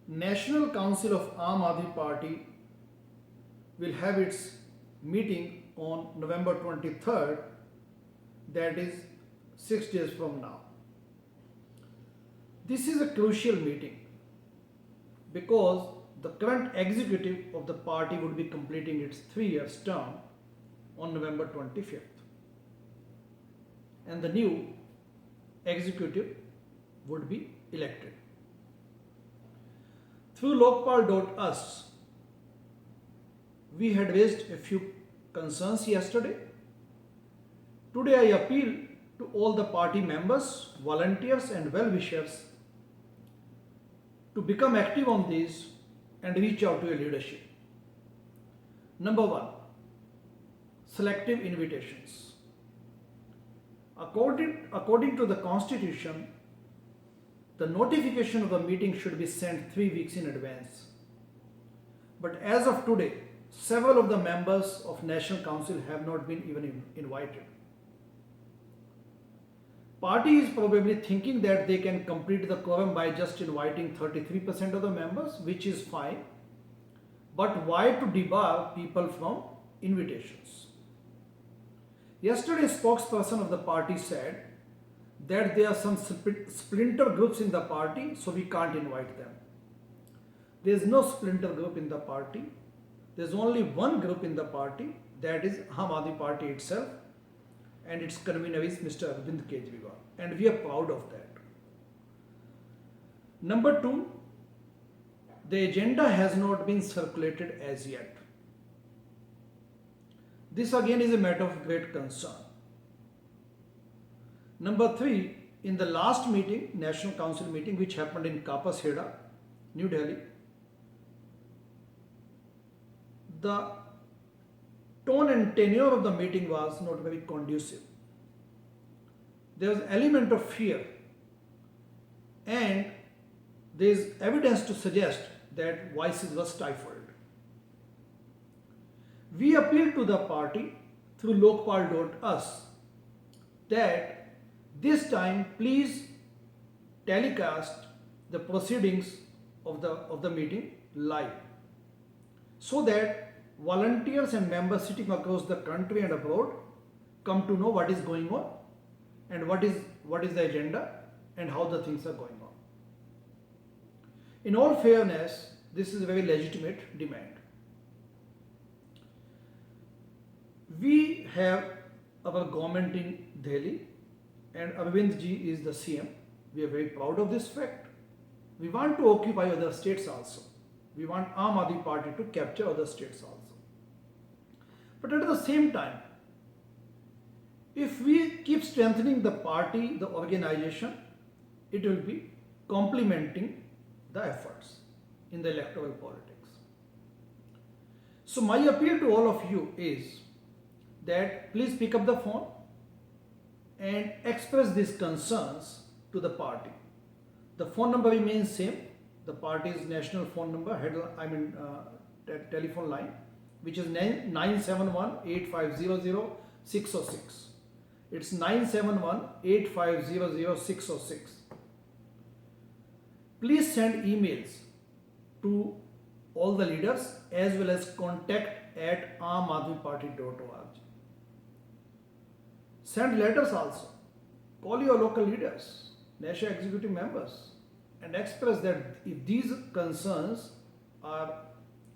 National Council of Aam Aadmi Party will have its meeting on November 23rd, that is 6 days from now. This is a crucial meeting because the current executive of the party would be completing its 3 year term on November 25th, and the new executive would be elected. Through Lokpal.us, we had raised a few concerns yesterday. Today I appeal to all the party members, volunteers and well-wishers to become active on these and reach out to your leadership. Number 1, selective invitations. According to the Constitution, the notification of the meeting should be sent 3 weeks in advance. But as of today, several of the members of National Council have not been even invited. Party is probably thinking that they can complete the quorum by just inviting 33% of the members, which is fine. But why to debar people from invitations? Yesterday, spokesperson of the party said that there are some splinter groups in the party, so we can't invite them. There is no splinter group in the party. There is only one group in the party, that is Aam Aadmi Party itself, and its convener is Mr. Arvind Kejriwal, and we are proud of that. Number 2, the agenda has not been circulated as yet. This again is a matter of great concern. Number 3, in the last meeting, National Council meeting, which happened in Kapas Heda, New Delhi, the tone and tenure of the meeting was not very conducive. There was element of fear, and there is evidence to suggest that voices were stifled. We appeal to the party through Lokpal.us that this time please telecast the proceedings of the meeting live, so that volunteers and members sitting across the country and abroad come to know what is going on and what is the agenda and how the things are going on. In all fairness, this is a very legitimate demand. We have our government in Delhi and Arvind ji is the CM. We are very proud of this fact. We want to occupy other states also. We want Aam Aadmi Party to capture other states also. But at the same time, if we keep strengthening the party, the organization, it will be complementing the efforts in the electoral politics. So my appeal to all of you is that please pick up the phone and express these concerns to the party. The phone number remains same. The party's national phone number, telephone line, which is 971-8500-606. It's 971-8500-606. Please send emails to all the leaders as well as contact@aamadmiparty.org. Send letters also. Call your local leaders, national executive members, and express that if these concerns are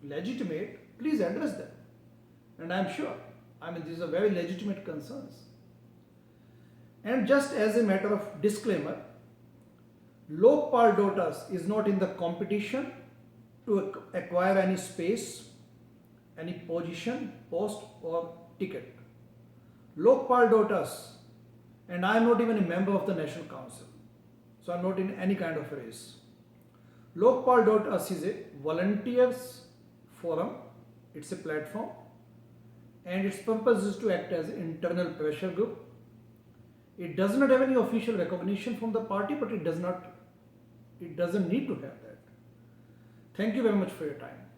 legitimate, please address them. And I'm sure, these are very legitimate concerns. And just as a matter of disclaimer, Lokpal.us is not in the competition to acquire any space, any position, post or ticket. Lokpal.us, and I am not even a member of the National Council, so I am not in any kind of race. Lokpal.us is a volunteers forum, it's a platform, and its purpose is to act as an internal pressure group. It does not have any official recognition from the party, but it doesn't need to have that. Thank you very much for your time.